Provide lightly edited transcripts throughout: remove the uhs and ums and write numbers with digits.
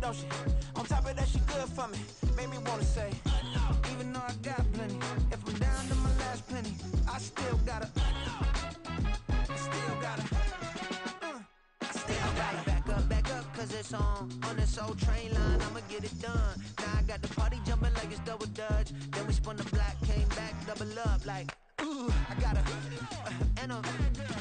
don't she? On top of that, she good for me. Made me wanna say, even though I got plenty, if I'm down to my last penny, I still gotta, back up, cause it's on this old train line, I'ma get it done. Now I got the party jumping like it's double dutch. Then we spun the block, came back, double up like, ooh, I got her, and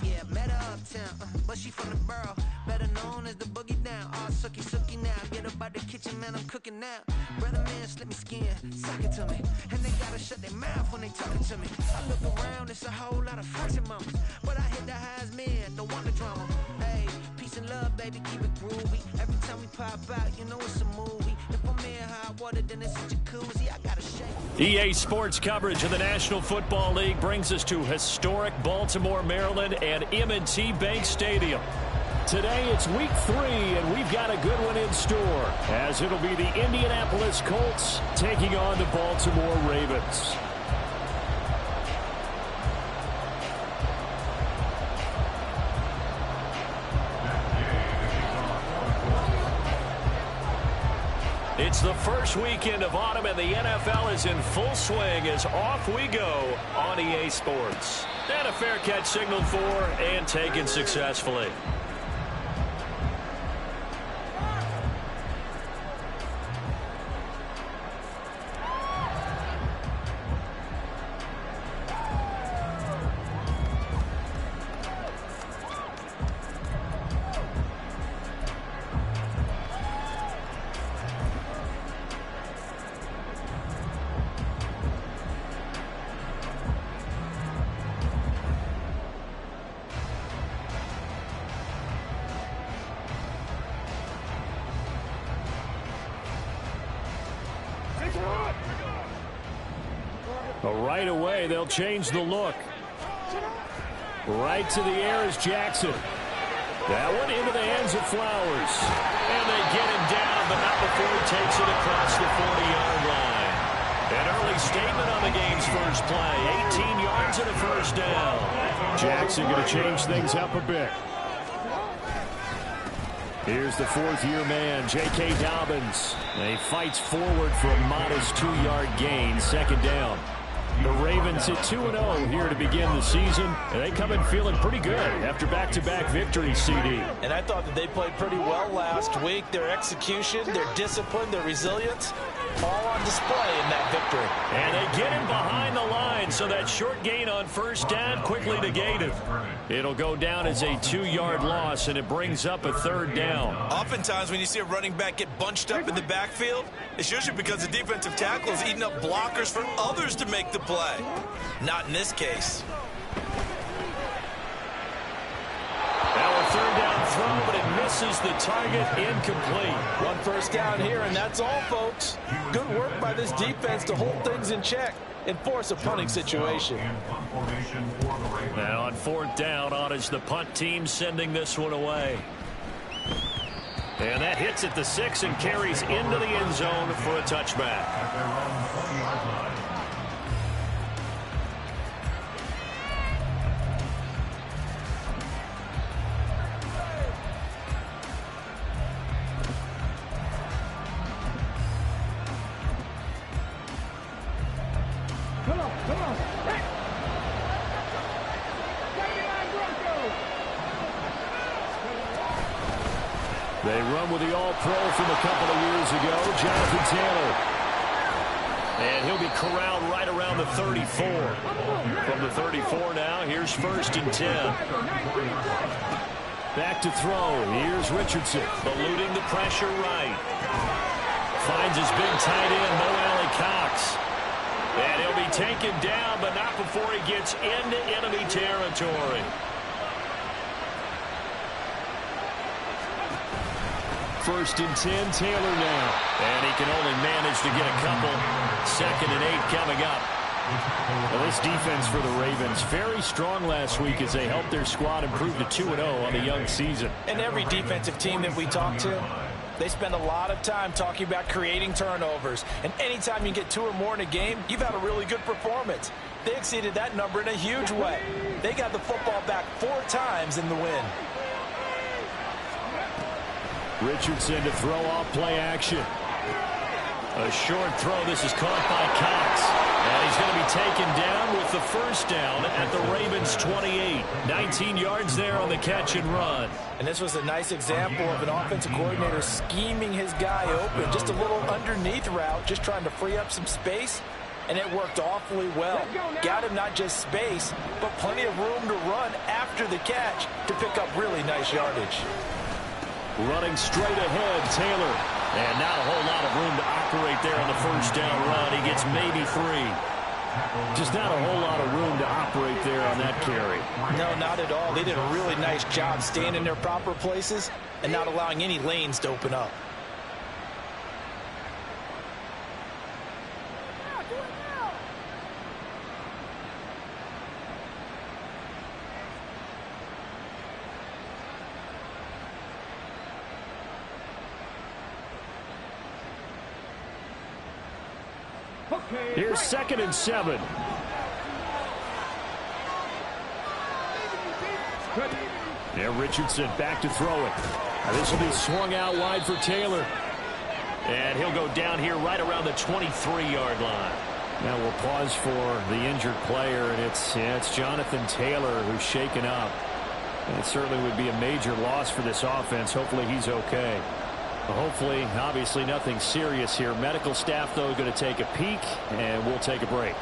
yeah, met her uptown, but she from the borough, better known as the boogie down. All sookie now, get up out the kitchen, man, I'm cooking now. Brother man, slip me skin, suck it to me, and they gotta shut their mouth when they talking to me. I look around, it's a whole lot of friction moments, but I hit the highs, man, don't want the drama. Hey, peace and love, baby, keep it groovy. Every time we pop out, you know it's a movie. If I'm in hot water, then it's a jacuzzi, I gotta shake. EA Sports coverage of the National Football League brings us to historic Baltimore, Maryland and M&T Bank Stadium. Today it's week 3, and we've got a good one in store, as it'll be the Indianapolis Colts taking on the Baltimore Ravens. It's the first weekend of autumn, and the NFL is in full swing as off we go on EA Sports. And a fair catch signaled for and taken successfully. Right away, they'll change the look. Right to the air is Jackson. That one into the hands of Flowers. And they get him down, but not before he takes it across the 40-yard line. An early statement on the game's first play. 18 yards and a first down. Jackson going to change things up a bit. Here's the 4th-year man, J.K. Dobbins. And he fights forward for a modest 2-yard gain, second down. The Ravens at 2-0 here to begin the season, and they come in feeling pretty good after back-to-back victories, CD. And I thought that they played pretty well last week. Their execution, their discipline, their resilience, all on display in that victory. And they get him behind the line, so that short gain on first down quickly negated. It'll go down as a 2-yard loss, and it brings up a third down. Oftentimes when you see a running back get bunched up in the backfield, it's usually because the defensive tackle is eating up blockers for others to make the play. Not in this case. Now a third down throw, but it misses the target, incomplete. One first down here, and that's all, folks. Good work by this defense to hold things in check and force a punting situation. Now on 4th down, on is the punt team sending this one away. And that hits at the 6 and carries into the end zone for a touchback. They run with the All-Pro from a couple of years ago, Jonathan Taylor. And he'll be corralled right around the 34. From the 34 now, here's 1st and 10. Back to throw. Here's Richardson. Eluding the pressure right. Finds his big tight end, Mo Alley Cox. And he'll be taken down, but not before he gets into enemy territory. First and 10, Taylor now. And he can only manage to get a couple. 2nd and 8 coming up. Well, this defense for the Ravens, very strong last week as they helped their squad improve to 2-0 on the young season. And every defensive team that we talk to, they spend a lot of time talking about creating turnovers. And anytime you get 2 or more in a game, you've had a really good performance. They exceeded that number in a huge way. They got the football back 4 times in the win. Richardson to throw off play action. A short throw. This is caught by Cox. And he's going to be taken down with the first down at the Ravens 28. 19 yards there on the catch and run. And this was a nice example of an offensive coordinator scheming his guy open. Just a little underneath route, just trying to free up some space. And it worked awfully well. Got him not just space, but plenty of room to run after the catch to pick up really nice yardage. Running straight ahead, Taylor. And not a whole lot of room to operate there on the first down run. He gets maybe 3. Just not a whole lot of room to operate there on that carry. No, not at all. They did a really nice job staying in their proper places and not allowing any lanes to open up. Here's 2nd and 7. Yeah, Richardson back to throw it. This will be swung out wide for Taylor. And he'll go down here right around the 23-yard line. Now we'll pause for the injured player, and it's Jonathan Taylor who's shaken up. And it certainly would be a major loss for this offense. Hopefully he's okay. Hopefully, obviously nothing serious here. Medical staff, though, going to take a peek, and we'll take a break.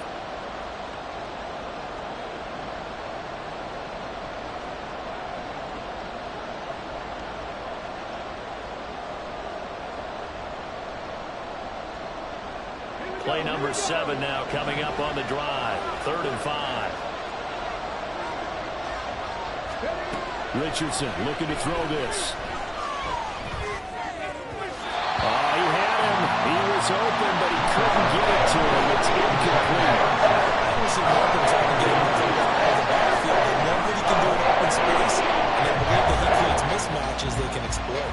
Play number 7 now coming up on the drive. 3rd and 5. Richardson looking to throw this. He was open, but he couldn't get it to him. It's incomplete. I don't see Martin trying to get him to the backfield. They know what he can do in open space, and they believe that he creates mismatches they can exploit.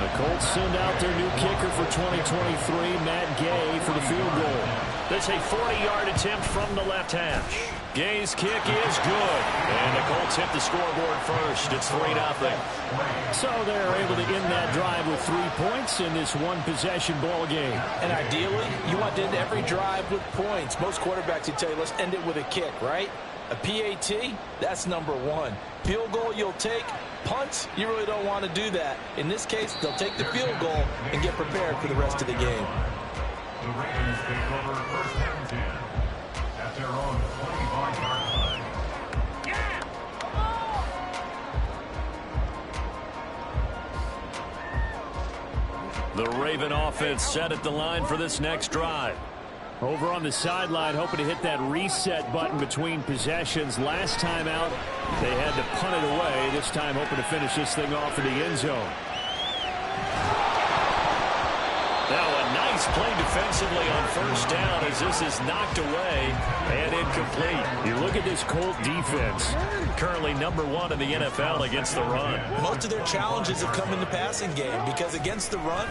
The Colts send out their new kicker for 2023, Matt Gay, for the field goal. That's a 40-yard attempt from the left hash. Gay's kick is good. And the Colts hit the scoreboard first. It's 3-0. So they're able to end that drive with 3 points in this one-possession ball game. And ideally, you want to end every drive with points. Most quarterbacks would tell you, let's end it with a kick, right? A PAT, that's number 1. Field goal you'll take. Punts, you really don't want to do that. In this case, they'll take the field goal and get prepared for the rest of the game. The Ravens take over 1st and 10 at their own 25-yard line. The Raven offense set at the line for this next drive. Over on the sideline, hoping to hit that reset button between possessions. Last time out, they had to punt it away. This time, hoping to finish this thing off in the end zone. Now a nice play defensively on first down as this is knocked away and incomplete. You look at this Colt defense, currently number 1 in the NFL against the run. Most of their challenges have come in the passing game because against the run,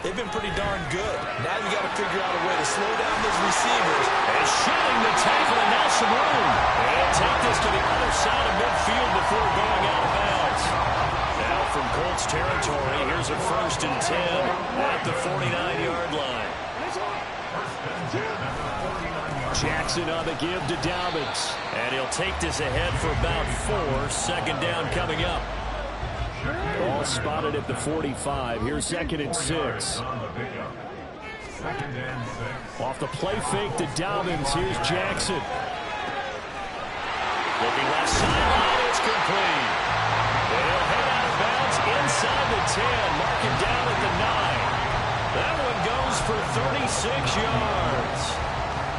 they've been pretty darn good. Now you got to figure out a way to slow down those receivers. And shedding the tackle, and now some room. And take this to the other side of midfield before going out of bounds. Now from Colts territory, here's a 1st and 10 at the 49-yard line. Jackson on the give to Dobbins. And he'll take this ahead for about 4. 2nd down coming up. Ball spotted at the 45. Here's 2nd and 6. Off the play fake to Dobbins. Here's Jackson. Looking left sideline. It's complete. They'll head out of bounds inside the 10. Mark it down at the 9. That one goes for 36 yards.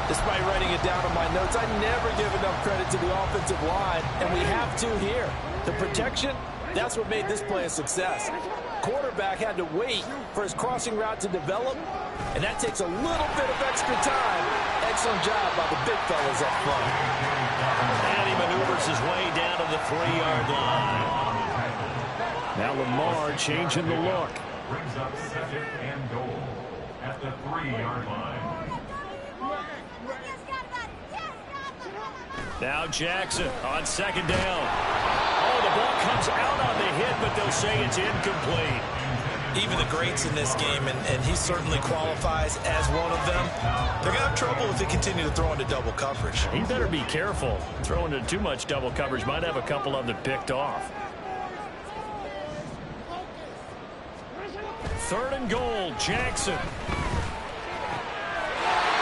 Despite writing it down on my notes, I never give enough credit to the offensive line, and we have to here. The protection, that's what made this play a success. Quarterback had to wait for his crossing route to develop, and that takes a little bit of extra time. Excellent job by the big fellas up front. And he maneuvers his way down to the 3-yard line. Now Lamar changing the look. Brings up 2nd and goal at the 3-yard line. Now Jackson on second down. Oh, the ball comes out on the hit, but they'll say it's incomplete. Even the greats in this game, and he certainly qualifies as one of them, they're going to have trouble if they continue to throw into double coverage. He better be careful. Throwing into too much double coverage might have a couple of them picked off. 3rd and goal, Jackson.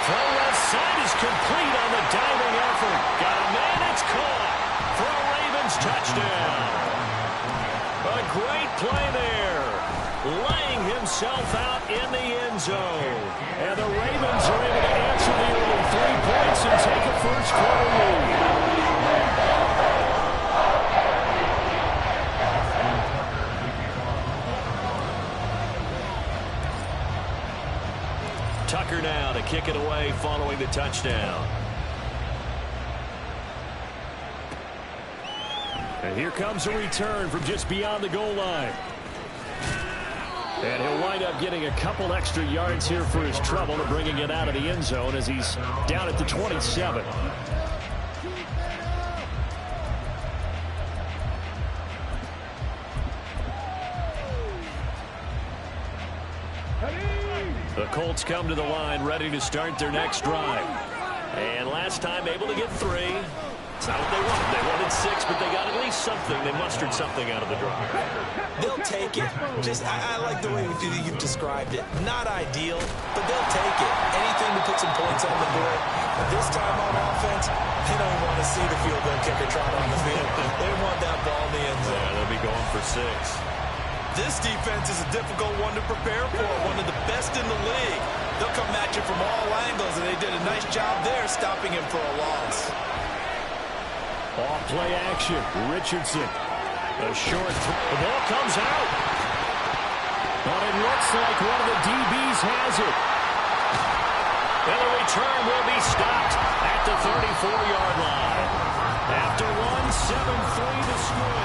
Throw left side is complete on the diving effort. Got a man, it's caught for a Ravens touchdown. A great play there. Laying himself out in the end zone. And the Ravens are able to answer the early 3 points and take a first quarter lead. Tucker now to kick it away following the touchdown. And here comes a return from just beyond the goal line. And he'll wind up getting a couple extra yards here for his trouble and bringing it out of the end zone as he's down at the 27. The Colts come to the line ready to start their next drive. And last time able to get 3. It's not what they wanted. They wanted 6, but they got at least something. They mustered something out of the drive. They'll take it. I like the way you've described it. Not ideal, but they'll take it. Anything to put some points on the board. But this time on offense, they don't want to see the field goal kicker trot on the field. They want that ball in the end zone. Yeah, they'll be going for 6. This defense is a difficult one to prepare for, one of the best in the league. They'll come at you from all angles, and they did a nice job there stopping him for a loss. Off play action. Richardson. A short throw. The ball comes out. But it looks like one of the DBs has it. And the return will be stopped at the 34-yard line. After 1, 7-3 to score.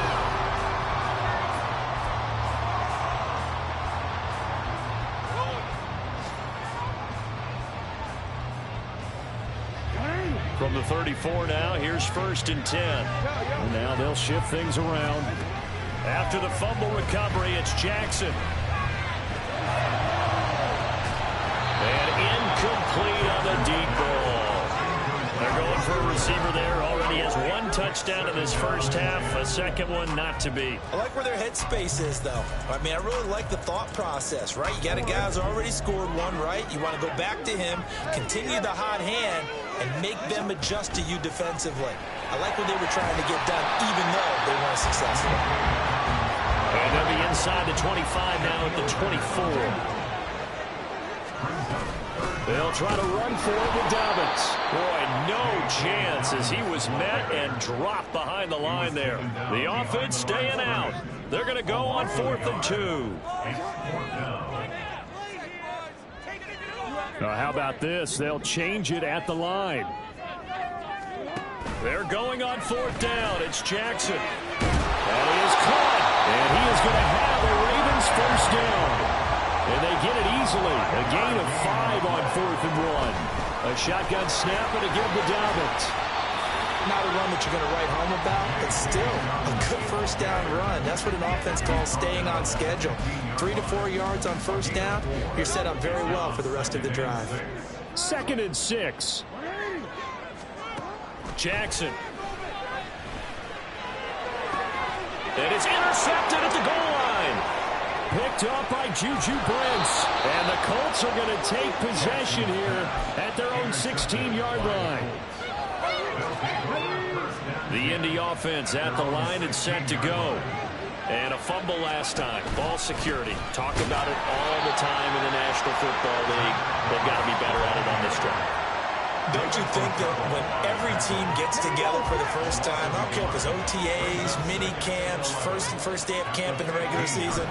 From the 34 now, here's 1st and 10. Now they'll shift things around. After the fumble recovery, it's Jackson. And incomplete on the deep ball. They're going for a receiver there. Already has 1 touchdown in this first half. A second one not to be. I like where their headspace is, though. I mean, I really like the thought process, right? You got a guy who's already scored 1, right? You want to go back to him, continue the hot hand, and make them adjust to you defensively. I like what they were trying to get done, even though they weren't successful. And they'll be inside the 25 now at the 24. They'll try to run for it with Dobbins. Boy, no chance as he was met and dropped behind the line there. The offense staying out. They're going to go on 4th and 2. Now, how about this? They'll change it at the line. They're going on 4th down. It's Jackson. And he is caught. And he is going to have a Ravens first down. And they get it easily. A gain of 5 on 4th and 1. A shotgun snap and a give to Dobbins. Not a run that you're going to write home about, but still a good first down run. That's what an offense calls staying on schedule. 3 to 4 yards on first down, you're set up very well for the rest of the drive. 2nd and 6. Jackson. And it's intercepted at the goal line. Picked up by Juju Brents. And the Colts are going to take possession here at their own 16-yard line. The Indy offense at the line and set to go. And a fumble last time. Ball security. Talk about it all the time in the National Football League. They've got to be better at it on this drive. Don't you think that when every team gets together for the first time, I don't care if it's OTAs, mini camps, first day of camp in the regular season,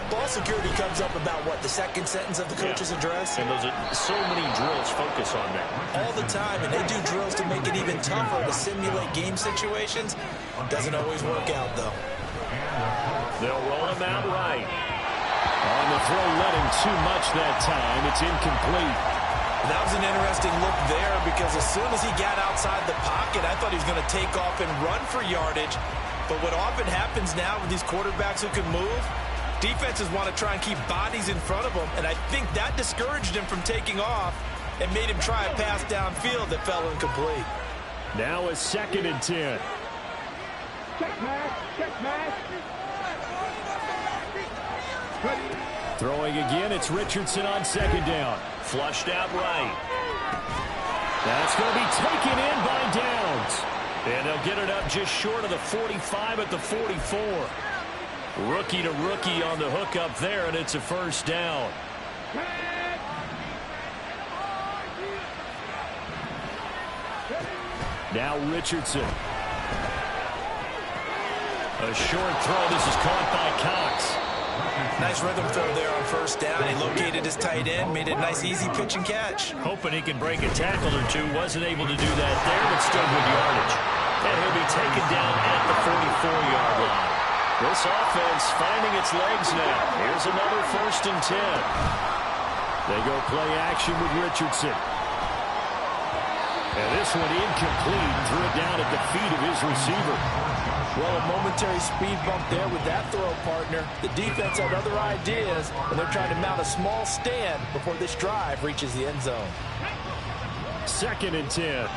ball security comes up about what, the second sentence of the coach's address? And those are so many drills focus on that. All the time, and they do drills to make it even tougher to simulate game situations. Doesn't always work out, though. They'll roll him out right. On the throw, letting too much that time. It's incomplete. That was an interesting look there because as soon as he got outside the pocket, I thought he was going to take off and run for yardage. But what often happens now with these quarterbacks who can move, defenses want to try and keep bodies in front of them, and I think that discouraged him from taking off and made him try a pass downfield that fell incomplete. Now a 2nd and 10. Check pass. Throwing again, it's Richardson on 2nd down. Flushed out right. That's going to be taken in by Downs. And they'll get it up just short of the 45 at the 44. Rookie to rookie on the hook up there, and it's a 1st down. Now Richardson. A short throw. This is caught by Cox. Nice rhythm throw there on 1st down. He located his tight end, made it a nice, easy pitch and catch. Hoping he can break a tackle or two. Wasn't able to do that there, but still good yardage. And he'll be taken down at the 44-yard line. This offense finding its legs now. Here's another 1st and 10. They go play action with Richardson. And this one incomplete. Threw it down at the feet of his receiver. Well, a momentary speed bump there with that throw, partner. The defense had other ideas, and they're trying to mount a small stand before this drive reaches the end zone. 2nd and 10.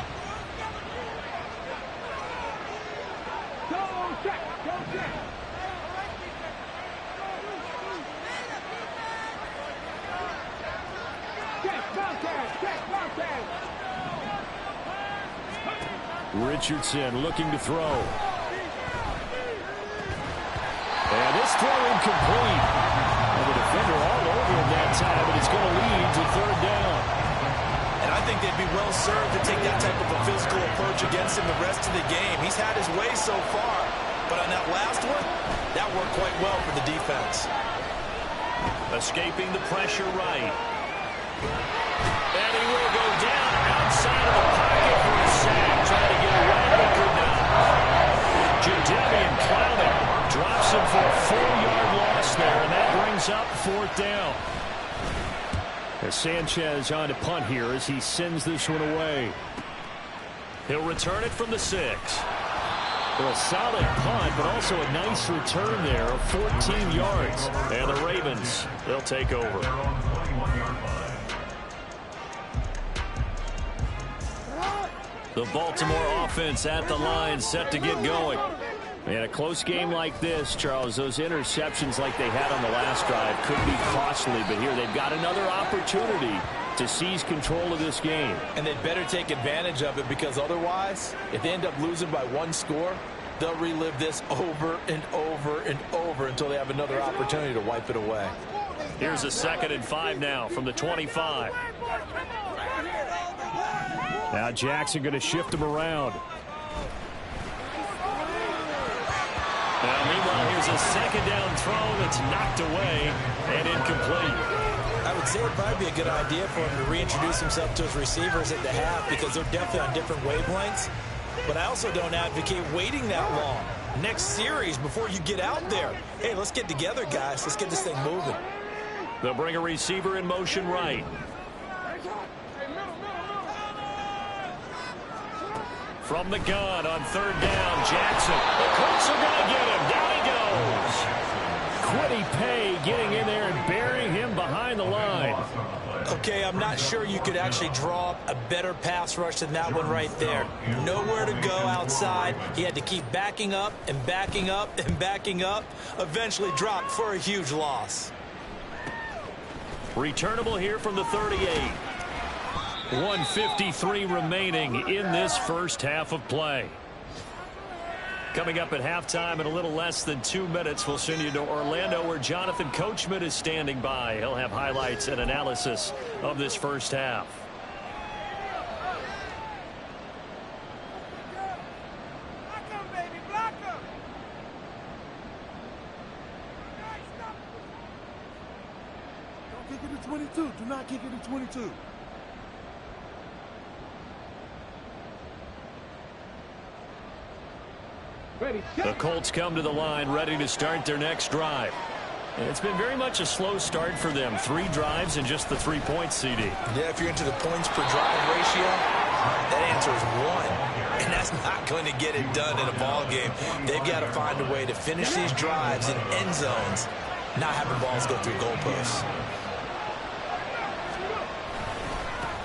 Richardson looking to throw. And this throw incomplete. And the defender all over him that time, but it's going to lead to 3rd down. And I think they'd be well served to take that type of a physical approach against him the rest of the game. He's had his way so far, but on that last one, that worked quite well for the defense. Escaping the pressure right. And he will go down outside of the pocket for a sack. Trying to get away, but could not. Jadeveon Clowney drops him for a 4-yard loss there, and that brings up 4th down. As Sanchez on to punt here as he sends this one away. He'll return it from the 6. Well, a solid punt, but also a nice return there of 14 yards. And the Ravens, they'll take over. The Baltimore offense at the line, set to get going. In a close game like this, Charles, those interceptions like they had on the last drive could be costly, but here they've got another opportunity to seize control of this game. And they'd better take advantage of it, because otherwise, if they end up losing by 1 score, they'll relive this over and over and over until they have another opportunity to wipe it away. Here's a 2nd and 5 now from the 25. Now Jackson going to shift him around. Now, meanwhile, here's a 2nd down throw that's knocked away and incomplete. I would say it would probably be a good idea for him to reintroduce himself to his receivers at the half, because they're definitely on different wavelengths. But I also don't advocate waiting that long. Next series, before you get out there, hey, let's get together, guys. Let's get this thing moving. They'll bring a receiver in motion right. From the gun on 3rd down, Jackson. The Colts are going to get him. Down he goes. Quiddy Pay getting in there and burying him behind the line. Okay, I'm not sure you could actually draw up a better pass rush than that one right there. Nowhere to go outside. He had to keep backing up and backing up and backing up. Eventually dropped for a huge loss. Returnable here from the 38. 1:53 remaining in this first half of play. Coming up at halftime in a little less than 2 minutes, we'll send you to Orlando, where Jonathan Coachman is standing by. He'll have highlights and analysis of this first half. Don't kick it to 22. Do not kick it to 22. The Colts come to the line ready to start their next drive. It's been very much a slow start for them. 3 drives and just the 3 points, CD. Yeah, if you're into the points per drive ratio, that answer is 1. And that's not going to get it done in a ball game. They've got to find a way to finish these drives in end zones, not having balls go through goalposts.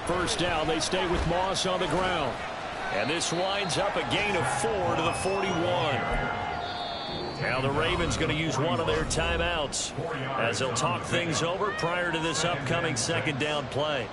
First down, they stay with Moss on the ground. And this winds up a gain of 4 to the 41. Now the Ravens going to use one of their timeouts as they'll talk things over prior to this upcoming second down play.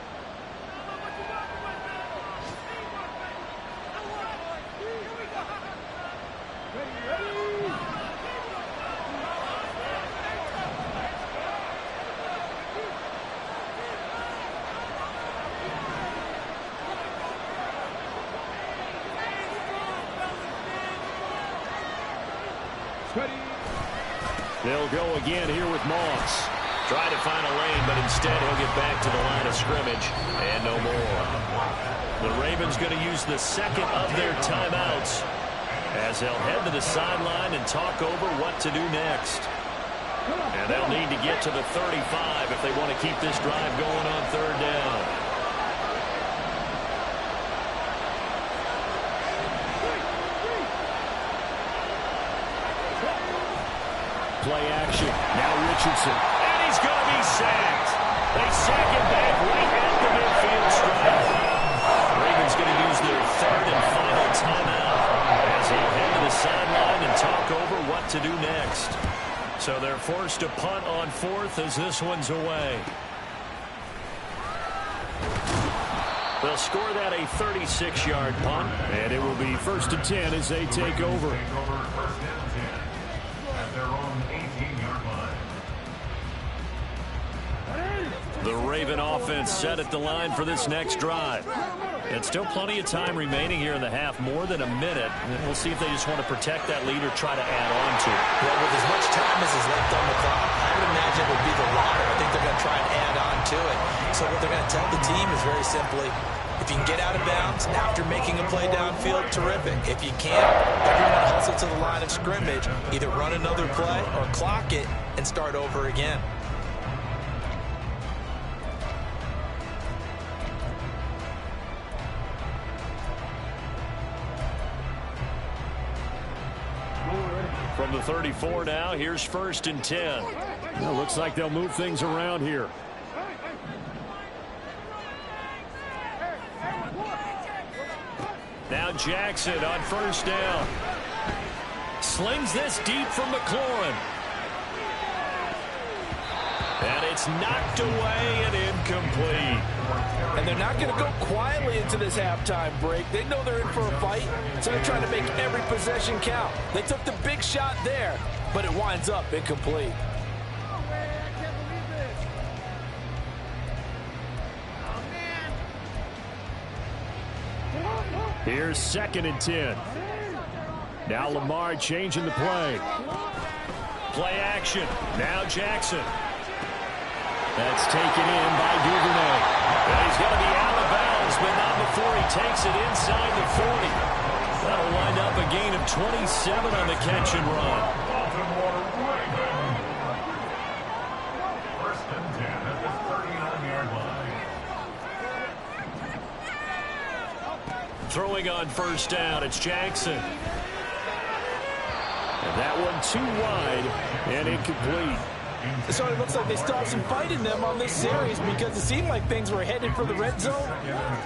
They'll go again here with Moss. Try to find a lane, but instead he'll get back to the line of scrimmage and no more. The Ravens going to use the second of their timeouts as they'll head to the sideline and talk over what to do next. And they'll need to get to the 35 if they want to keep this drive going on third down. Play action. Now Richardson. And he's going to be sacked. They sack him back right at the midfield stripe. Ravens going to use their third and final timeout as they head to the sideline and talk over what to do next. So they're forced to punt on 4th as this one's away. They'll score that a 36-yard punt, and it will be 1st and 10 as they take over. The Raven offense set at the line for this next drive. And still plenty of time remaining here in the half, more than a minute. And we'll see if they just want to protect that lead or try to add on to it. Well, with as much time as is left on the clock, I would imagine it would be the latter. I think they're going to try and add on to it. So what they're going to tell the team is very simply, if you can get out of bounds after making a play downfield, terrific. If you can't, everyone hustle to the line of scrimmage, either run another play or clock it and start over again. From the 34 now, here's 1st and 10. Well, looks like they'll move things around here. Now Jackson on 1st down. Slings this deep from McLaurin. And it's knocked away and incomplete. And they're not going to go quietly into this halftime break. They know they're in for a fight, so they're trying to make every possession count. They took the big shot there, but it winds up incomplete. Here's 2nd and 10. Now Lamar changing the play. Play action. Now Jackson. That's taken in by Duvernay. And he's going to be out of bounds, but not before he takes it inside the 40. That'll wind up a gain of 27 on the catch and run. First and 10 at the 39-yard line. Throwing on 1st down, it's Jackson. And that one too wide and incomplete. So it looks like they still have some fight in them on this series because it seemed like things were headed for the red zone.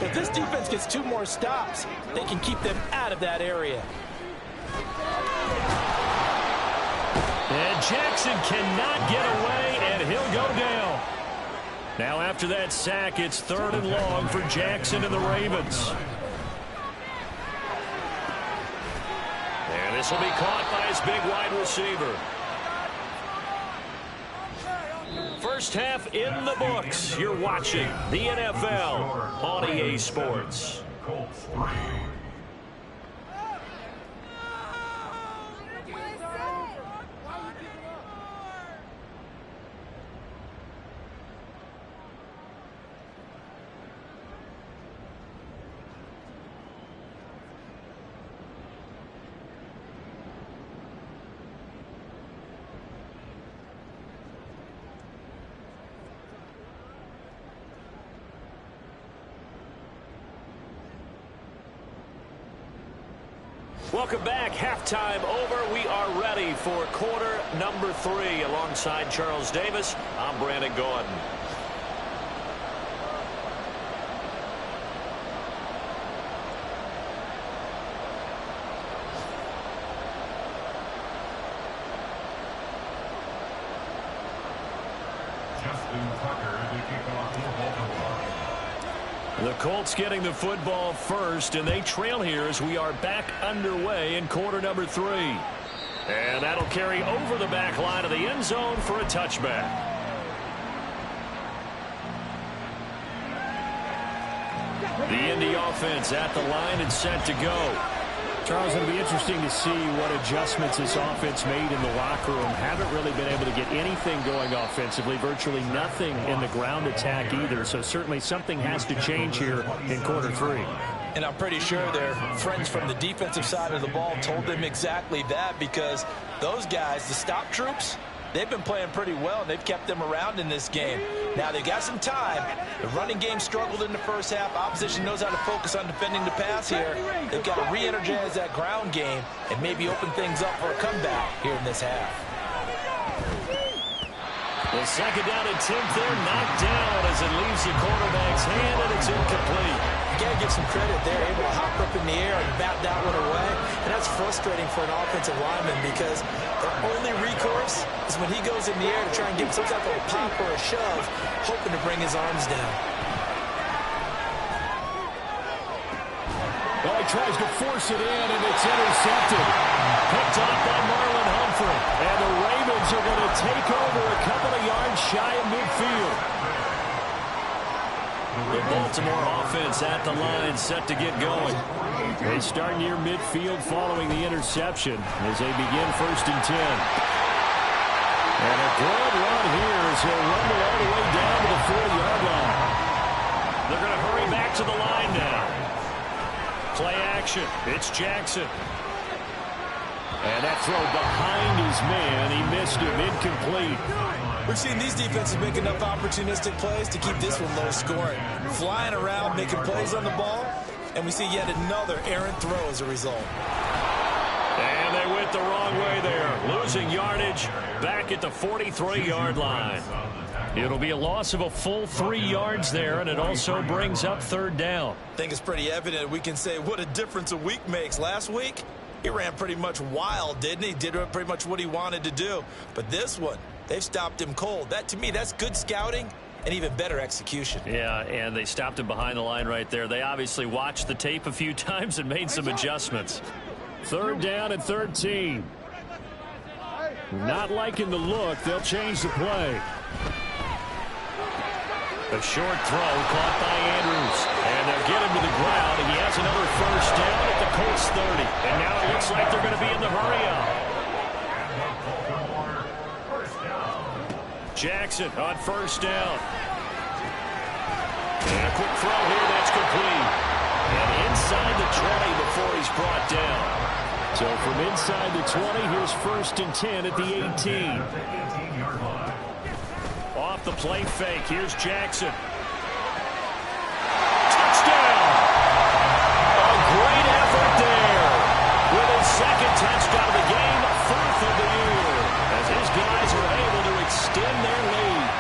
If this defense gets 2 more stops, they can keep them out of that area. And Jackson cannot get away, and he'll go down. Now after that sack, it's 3rd and long for Jackson and the Ravens. And this will be caught by his big wide receiver. First half in the books. You're watching the NFL on EA Sports. Colts 3. Welcome back. Halftime over. We are ready for quarter number 3. Alongside Charles Davis, I'm Brandon Gordon. The Colts getting the football first, and they trail here as we are back underway in quarter number 3. And that'll carry over the back line of the end zone for a touchback. The Indy offense at the line and set to go. Charles, it'll be interesting to see what adjustments this offense made in the locker room. Haven't really been able to get anything going offensively, virtually nothing in the ground attack either. So certainly something has to change here in quarter 3. And I'm pretty sure their friends from the defensive side of the ball told them exactly that, because those guys, the stop troops, they've been playing pretty well, and they've kept them around in this game. Now, they've got some time. The running game struggled in the first half. Opposition knows how to focus on defending the pass here. They've got to re-energize that ground game and maybe open things up for a comeback here in this half. The second down and 10th there, knocked down as it leaves the quarterback's hand, and it's incomplete. You got to give some credit there, able to hop up in the air and bat that one away. And that's frustrating for an offensive lineman, because their only recourse is when he goes in the air to try and give some type of a pop or a shove, hoping to bring his arms down. Well, he tries to force it in, and it's intercepted. Picked off by Marlon Humphrey. And the Ravens are going to take over a couple of yards shy of midfield. The Baltimore offense at the line, set to get going. They start near midfield following the interception as they begin 1st and 10. And a good run here as he'll run all the way down to the 40-yard line. They're going to hurry back to the line now. Play action. It's Jackson. And that throw behind his man. He missed him. Incomplete. We've seen these defenses make enough opportunistic plays to keep this one low scoring. Flying around, making plays on the ball, and we see yet another errant throw as a result. And they went the wrong way there. Losing yardage back at the 43-yard line. It'll be a loss of a full 3 yards there, and it also brings up 3rd down. I think it's pretty evident we can say what a difference a week makes. Last week, he ran pretty much wild, didn't he? Did pretty much what he wanted to do. But this one, they've stopped him cold. That, to me, that's good scouting and even better execution. Yeah, and they stopped him behind the line right there. They obviously watched the tape a few times and made some adjustments. 3rd down and 13. Not liking the look. They'll change the play. A short throw caught by Andrews. And they'll get him to the ground, and he has another 1st down at the Colts 30. And now it looks like they're going to be in the hurry-up. Jackson on 1st down. And a quick throw here, that's complete. And inside the 20 before he's brought down. So from inside the 20, here's 1st and 10 at the 18. Off the play fake, here's Jackson. Touchdown! A great effort there. With his 2nd touchdown of the game, 4th of the year. As his guys are able to extend their lead.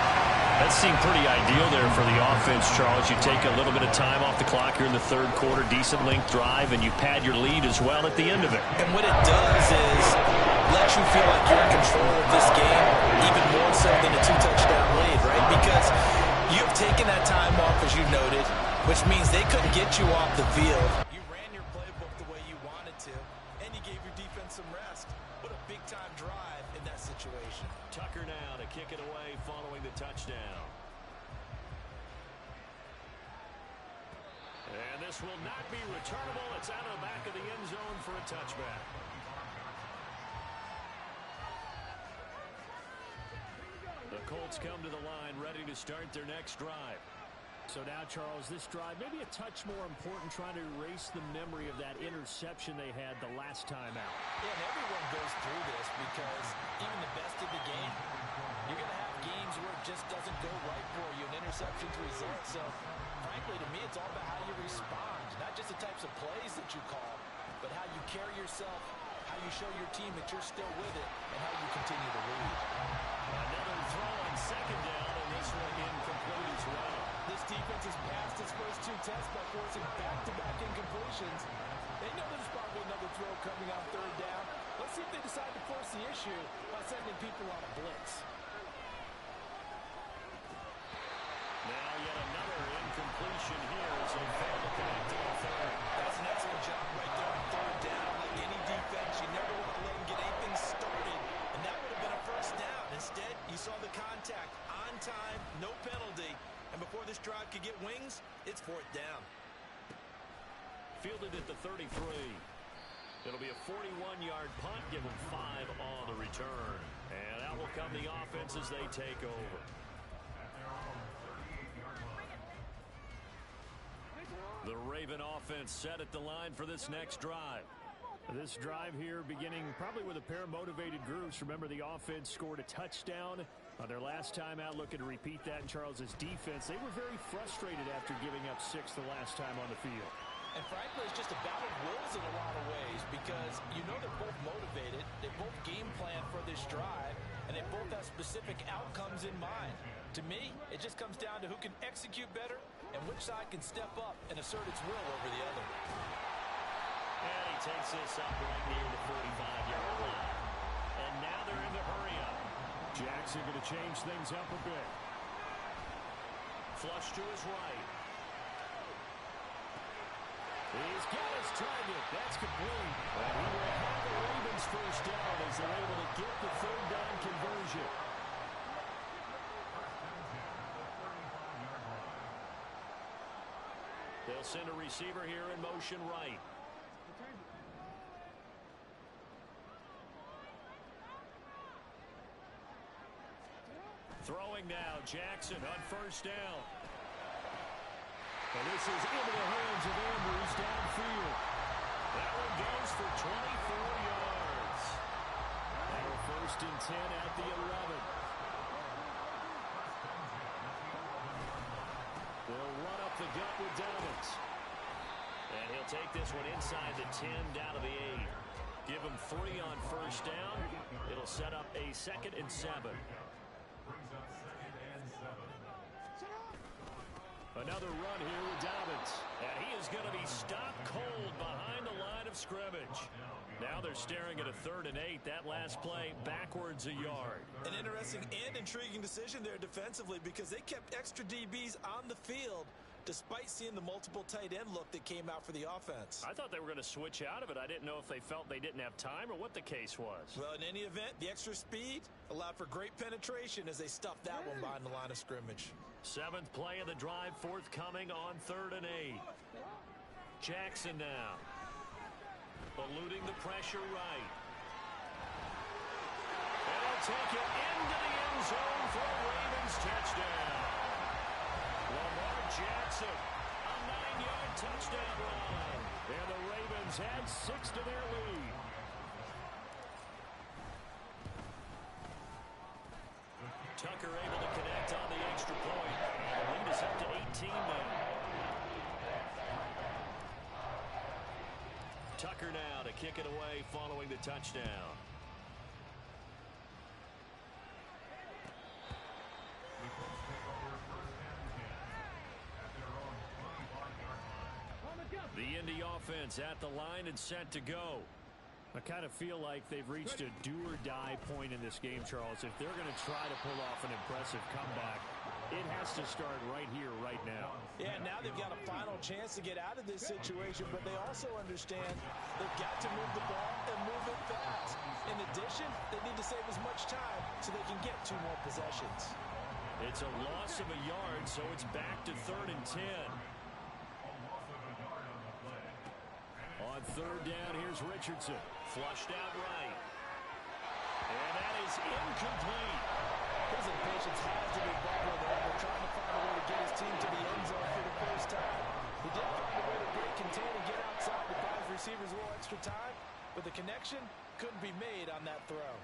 That seemed pretty ideal there for the offense, Charles. You take a little bit of time off the clock here in the 3rd quarter, decent length drive, and you pad your lead as well at the end of it. And what it does is let you feel like you're in control of this game, even more so than a 2-touchdown lead, right? Because you've taken that time off, as you noted, which means they couldn't get you off the field. You ran your playbook the way you wanted to, and you gave your defense some rest. What a big-time drive in that situation. Tucker now to kick it away following the touchdown. And this will not be returnable. It's out of the back of the end zone for a touchback. The Colts come to the line, ready to start their next drive. So now, Charles, this drive maybe a touch more important, trying to erase the memory of that interception they had the last time out. Yeah, and everyone goes through this, because even the best of the game, you're going to have games where it just doesn't go right for you, and interceptions result. So, frankly, to me, it's all about how you respond, not just the types of plays that you call, but but how you carry yourself, how you show your team that you're still with it, and how you continue to lead. Another throw on second down, and this one incomplete as well. This defense has passed its first 2 tests by forcing back-to-back incompletions. They know there's probably another throw coming on third down. Let's see if they decide to force the issue by sending people on a blitz. Now yet another incompletion here as they fail to connect on third. That's an excellent job right there on third down. Like any defense, you never want to let them get anything started, and that would have been a first down. Instead, you saw the contact on time, no penalty, and before this drive could get wings, it's fourth down. Fielded at the 33. It'll be a 41-yard punt, give them 5 on the return. And out will come the offense as they take over. The Raven offense set at the line for this next drive. This drive here beginning probably with a pair of motivated groups. Remember, the offense scored a touchdown on their last time out. Looking to repeat that in Charles's defense. They were very frustrated after giving up 6 the last time on the field. And frankly, it's just a battle of wills in a lot of ways because you know they're both motivated, they both game plan for this drive, and they both have specific outcomes in mind. To me, it just comes down to who can execute better and which side can step up and assert its will over the other. And he takes this up right near the 45-yard line. And now they're in the hurry-up. Jackson going to change things up a bit. Flush to his right. He's got his target. That's complete. And he will have the Ravens first down as they're able to get the third down conversion. They'll send a receiver here in motion right. Throwing now, Jackson on first down. And this is into the hands of Andrews downfield. That one goes for 24 yards. Now first and 10 at the 11. They'll run up the gut with Dobbins. And he'll take this one inside the 10 down to the 8. Give him 3 on first down. It'll set up a 2nd and 7. Brings up 2nd and 7. Another run here with Dobbins. And he is going to be stopped cold behind the line of scrimmage. Now they're staring at a 3rd and 8. That last play backwards a yard. An interesting and intriguing decision there defensively because they kept extra DBs on the field despite seeing the multiple tight end look that came out for the offense. I thought they were going to switch out of it. I didn't know if they felt they didn't have time or what the case was. Well, in any event, the extra speed allowed for great penetration as they stuffed that one behind the line of scrimmage. 7th play of the drive forthcoming on 3rd and 8. Jackson now. Eluding the pressure right. And he'll take it into the end zone for a Ravens touchdown. Lamar Jackson, a 9-yard touchdown run. And the Ravens add 6 to their lead. Tucker able to connect on the extra point. The lead is up to 18 now. Tucker now to kick it away following the touchdown. The Indy offense at the line and set to go. I kind of feel like they've reached a do-or-die point in this game, Charles. If they're going to try to pull off an impressive comeback, it has to start right here, right now. Yeah, now they've got a final chance to get out of this situation, but they also understand they've got to move the ball and move it fast. In addition, they need to save as much time so they can get 2 more possessions. It's a loss of a yard, so it's back to 3rd and 10. On 3rd down, here's Richardson. Flushed out right. And that is incomplete. His impatience has to be bubbling over, trying to find a way to get his team to the end zone for the first time. He did find a way to break contain and get outside to buy his receivers a little extra time, but the connection couldn't be made on that throw.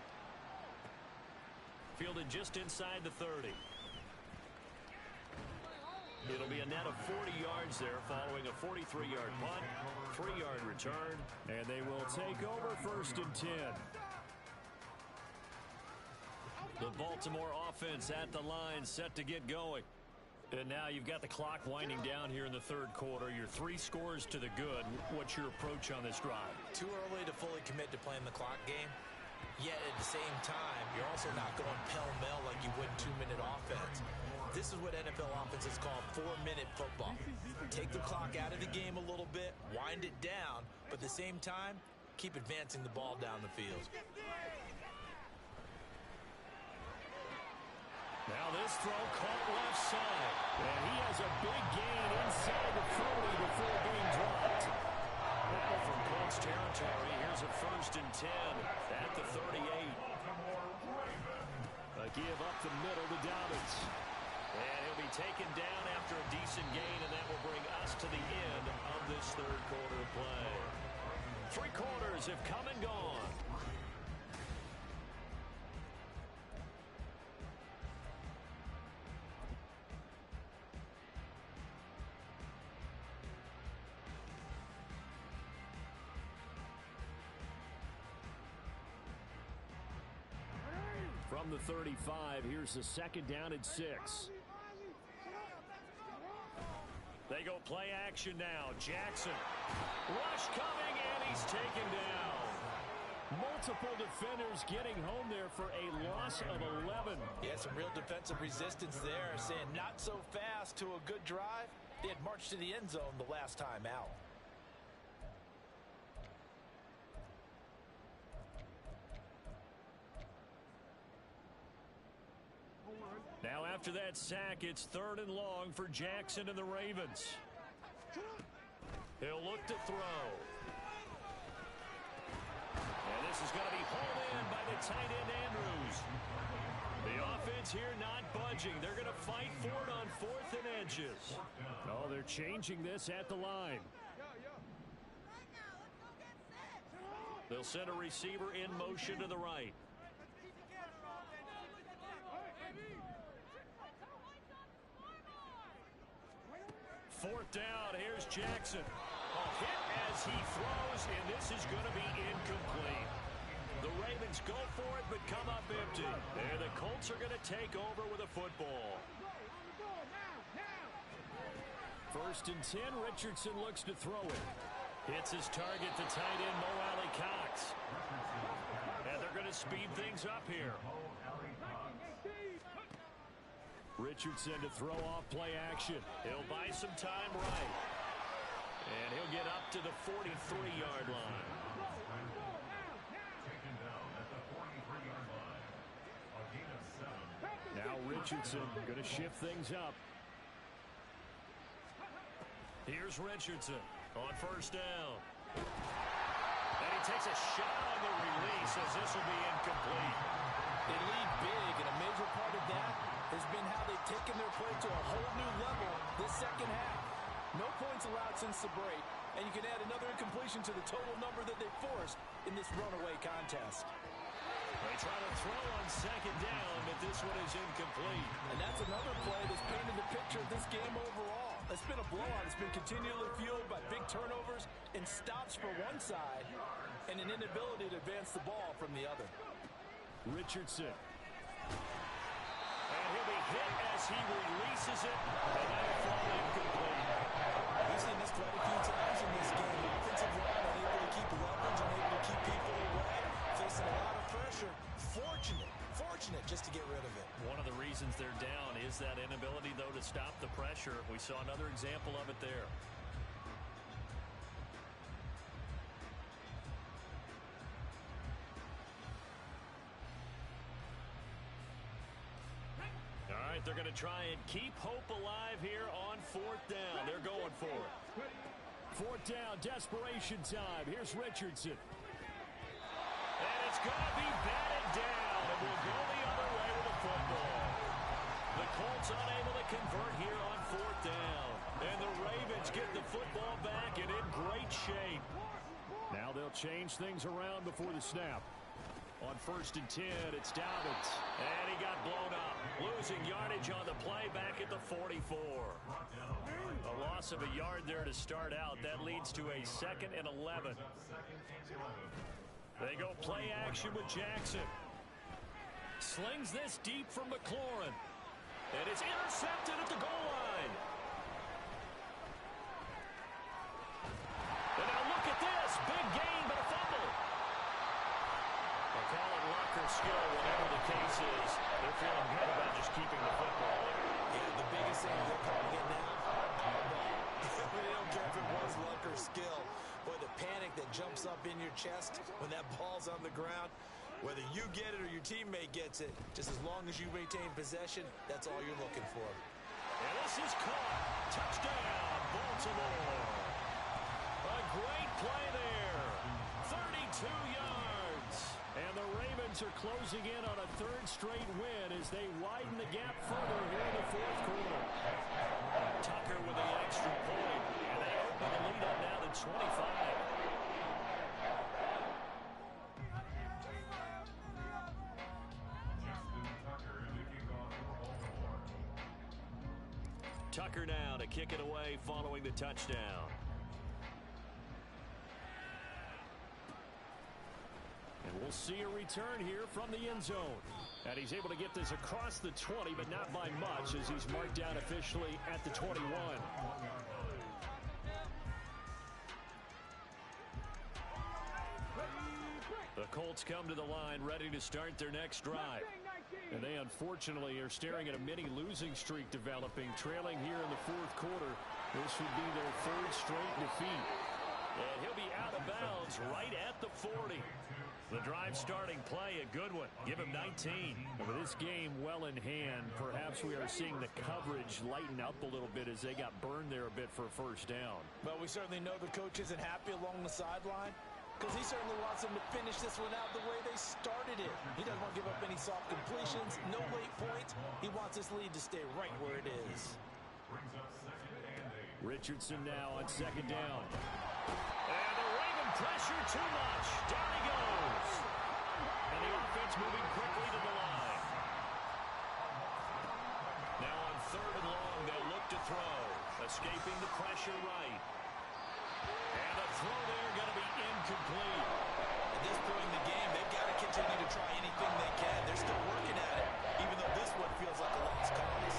Fielded just inside the 30. It'll be a net of 40 yards there following a 43-yard punt, 3-yard return. And they will take over 1st and 10. The Baltimore offense at the line, set to get going. And now you've got the clock winding down here in the 3rd quarter. You're 3 scores to the good. What's your approach on this drive? Too early to fully commit to playing the clock game. Yet at the same time, you're also not going pell-mell like you would 2-minute offense. This is what NFL offenses call 4-minute football. Take the clock out of the game a little bit, wind it down, but at the same time, keep advancing the ball down the field. Now this throw caught left side. And he has a big gain inside the 40 before being dropped. Now from Colts territory, here's a 1st and 10 at the 38. A give up the middle to Dobbins. And he'll be taken down after a decent gain, and that will bring us to the end of this 3rd quarter play. 3 quarters have come and gone. From the 35, here's the 2nd down and 6. They go play action now. Jackson. Rush coming, and he's taken down. Multiple defenders getting home there for a loss of 11. Yeah, some real defensive resistance there, saying not so fast to a good drive. They had marched to the end zone the last time out. Now after that sack, it's 3rd and long for Jackson and the Ravens. He'll look to throw. And this is going to be hauled in by the tight end Andrews. The offense here not budging. They're going to fight for it on 4th and inches. Oh, they're changing this at the line. They'll send a receiver in motion to the right. 4th down, here's Jackson. A hit as he throws, and this is going to be incomplete. The Ravens go for it, but come up empty. And the Colts are going to take over with a football. 1st and 10, Richardson looks to throw it. Hits his target, the tight end, Mo Alley-Cox. And they're going to speed things up here. Richardson to throw off play action. He'll buy some time right. And he'll get up to the 43-yard line. Now Richardson going to shift things up. Here's Richardson on 1st down. And he takes a shot on the release as this will be incomplete. They lead big, and a major part of that has been how they've taken their play to a whole new level this 2nd half. No points allowed since the break, and you can add another incompletion to the total number that they forced in this runaway contest. They try to throw on 2nd down, but this one is incomplete. And that's another play that's painted the picture of this game overall. It's been a blowout. It's been continually fueled by big turnovers and stops for one side and an inability to advance the ball from the other. Richardson. And he'll be hit as he releases it, and that'll fall incomplete. We've seen this quite a few times in this game. The offensive line unable to keep leverage, unable to keep people away, facing a lot of pressure. Fortunate just to get rid of it. One of the reasons they're down is that inability, though, to stop the pressure. We saw another example of it there. All right, they're going to try and keep hope alive here on 4th down. They're going for it. 4th down, desperation time. Here's Richardson. And it's going to be batted down, and we'll go the other way with the football. The Colts unable to convert here on 4th down. And the Ravens get the football back and in great shape. Now they'll change things around before the snap. On 1st and 10, it's Dobbins. And he got blown up. losing yardage on the play back at the 44. A loss of a yard there to start out. That leads to a 2nd and 11. They go play action with Jackson. Slings this deep from McLaurin. And it's intercepted at the goal line. And now look at this. Big gain, but a fumble. They call it luck or skill, whatever the case is. They're feeling good about just keeping the football there. Yeah, the biggest thing they're calling it now, they don't care if it was luck or skill. Boy, the panic that jumps up in your chest when that ball's on the ground, whether you get it or your teammate gets it, just as long as you maintain possession, that's all you're looking for. And this is caught. Touchdown, Baltimore. A great play there. 32 yards. And the Ravens are closing in on a 3rd straight win as they widen the gap further here in the 4th quarter. Tucker with the extra point. And they open the lead up now to 25. Tucker now to kick it away following the touchdown. And we'll see a return here from the end zone. And he's able to get this across the 20, but not by much as he's marked down officially at the 21. The Colts come to the line ready to start their next drive. And they unfortunately are staring at a mini losing streak developing, trailing here in the 4th quarter. This would be their 3rd straight defeat. And he'll be out of bounds right at the 40. The drive starting play, a good one. Give him 19. And with this game well in hand, perhaps we are seeing the coverage lighten up a little bit as they got burned there a bit for a 1st down. But we certainly know the coach isn't happy along the sideline, because he certainly wants them to finish this one out the way they started it. He doesn't want to give up any soft completions, no late points. He wants this lead to stay right where it is. Richardson now on 2nd down. And the Raven pressure too much. Down he goes. And the offense moving quickly to the line. Now on 3rd and long, they'll look to throw. Escaping the pressure right. And the throw there going to be incomplete. At this point in the game, they've got to continue to try anything they can. They're still working at it, even though this one feels like a lost cause.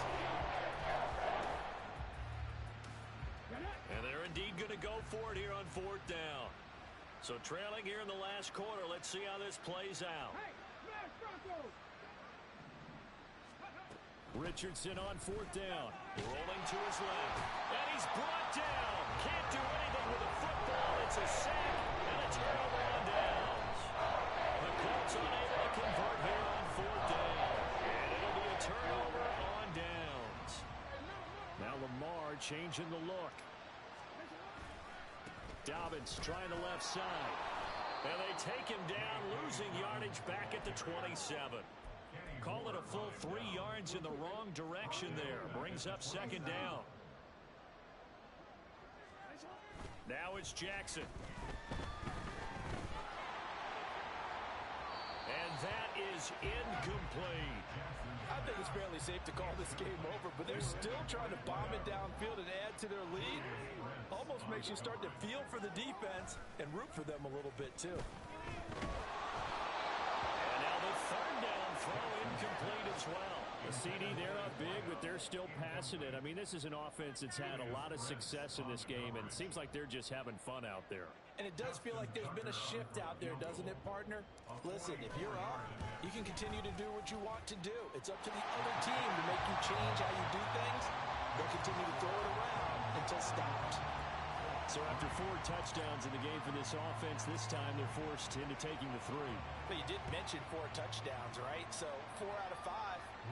And they're indeed going to go for it here on 4th down. So trailing here in the last quarter. Let's see how this plays out. Richardson on 4th down. Rolling to his left. And he's brought down. Can't do anything with the football. It's a sack and a turnover on downs. The Colts unable to convert here on 4th down. And it'll be a turnover on downs. Now Lamar changing the look. Dobbins trying the left side. And they take him down, losing yardage back at the 27. Call it a full 3 yards in the wrong direction there. Brings up 2nd down. Now it's Jackson. And that is incomplete. I think it's fairly safe to call this game over, but they're still trying to bomb it downfield and add to their lead. Almost makes you start to feel for the defense and root for them a little bit, too. And now the 3rd down throw incomplete as well. The CD, they're up big, but they're still passing it. I mean, this is an offense that's had a lot of success in this game, and it seems like they're just having fun out there. And it does feel like there's been a shift out there, doesn't it, partner? Listen, if you're up, you can continue to do what you want to do. It's up to the other team to make you change how you do things. They'll continue to throw it around until stopped. So after 4 touchdowns in the game for this offense, this time they're forced into taking the 3. But you did mention 4 touchdowns, right? So 4 out of 5,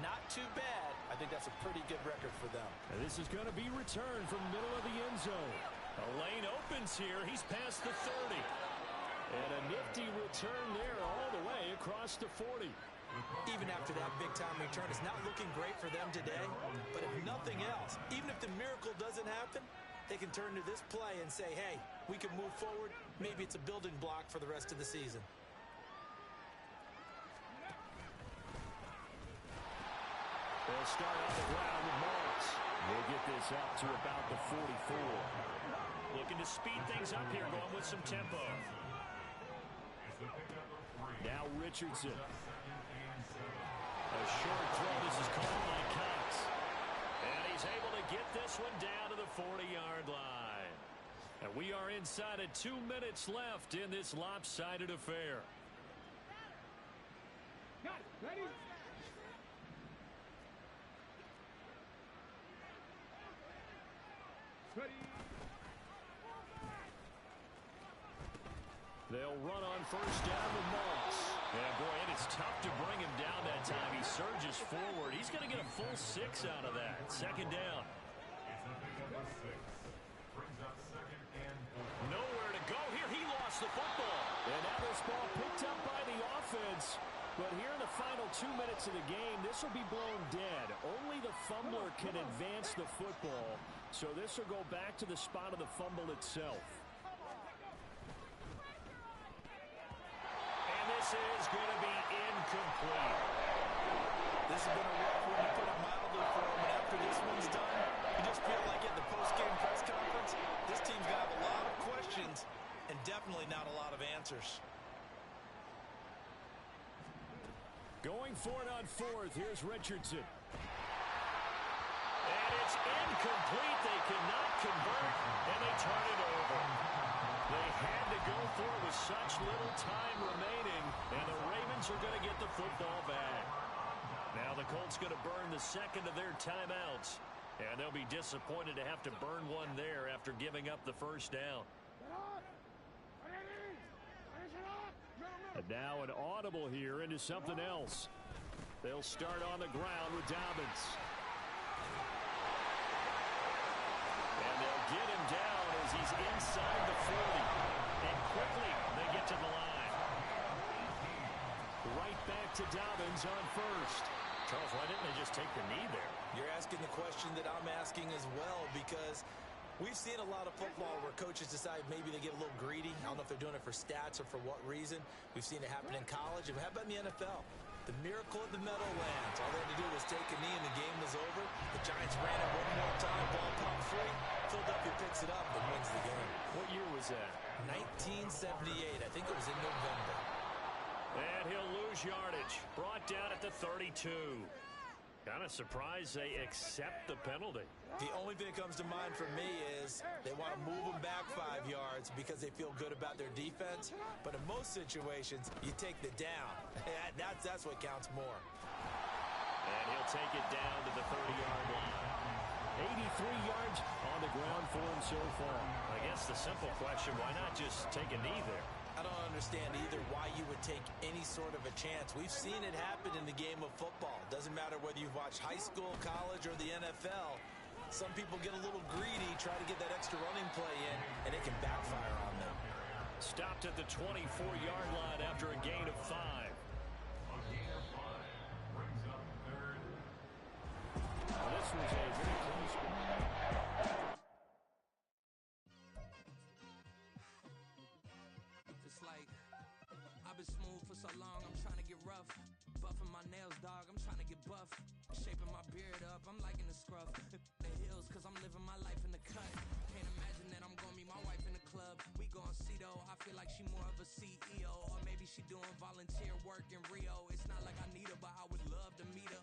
not too bad. I think that's a pretty good record for them. And this is going to be returned from the middle of the end zone. A lane opens here. He's past the 30. And a nifty return there all the way across the 40. Even after that big-time return, it's not looking great for them today. But if nothing else, even if the miracle doesn't happen, they can turn to this play and say, hey, we can move forward. Maybe it's a building block for the rest of the season. And They'll start on the ground with Moss. We'll get this up to about the 44. Looking to speed things up here, going with some tempo. Now Richardson. A short throw. This is called by Cox. And he's able to get this one down to the 40-yard line. And we are inside of 2 minutes left in this lopsided affair. Got it. Ready? Ready. They'll run on first down with Moss. And boy, it is tough to bring him down that time. He surges forward. He's going to get a full 6 out of that. Second down. Nowhere to go here. He lost the football. And now this ball picked up by the offense. But here in the final 2 minutes of the game, this will be blown dead. Only the fumbler can advance the football. So this will go back to the spot of the fumble itself. And this is going to be incomplete. This has been a rough one, to put it mildly, for him. And after this one's done, you just feel like at the post-game press conference, this team's going to have a lot of questions and definitely not a lot of answers. Going for it on fourth. Here's Richardson. And it's incomplete. They cannot convert, and they turn it over. They had to go for it with such little time remaining, and the Ravens are going to get the football back. Now the Colts going to burn the second of their timeouts, and they'll be disappointed to have to burn one there after giving up the first down. And now an audible here into something else. They'll start on the ground with Dobbins. And they'll get him down as he's inside the 40. And quickly they get to the line. Right back to Dobbins on first. Charles, why didn't they just take the knee there? You're asking the question that I'm asking as well, because we've seen a lot of football where coaches decide maybe they get a little greedy. I don't know if they're doing it for stats or for what reason. We've seen it happen in college. And how about in the NFL? The miracle of the Meadowlands. All they had to do was take a knee and the game was over. The Giants ran it one more time. Ball popped free. Philadelphia picks it up and wins the game. What year was that? 1978. I think it was in November. And he'll lose yardage. Brought down at the 32. Kind of surprised they accept the penalty. The only thing that comes to mind for me is they want to move them back 5 yards because they feel good about their defense. But in most situations, you take the down. That's what counts more. And he'll take it down to the 30-yard line. 83 yards on the ground for him so far. I guess the simple question, why not just take a knee there? I don't understand either why you would take any sort of a chance. We've seen it happen in the game of football. Doesn't matter whether you've watched high school, college, or the NFL. Some people get a little greedy, try to get that extra running play in, and it can backfire on them. Stopped at the 24-yard line after a gain of 5. A gain of 5 brings up third. Well, this was a very close one. It's like I've been smooth for so long, I'm trying to get rough. Buffing my nails, dog, I'm trying to get buff. Shaping my beard up, I'm liking the scruff. The heels, cause I'm living my life in the cut. Can't imagine that I'm gonna meet my wife in the club. We gon' see though, I feel like she more of a CEO. Or maybe she doing volunteer work in Rio. It's not like I need her, but I would love to meet her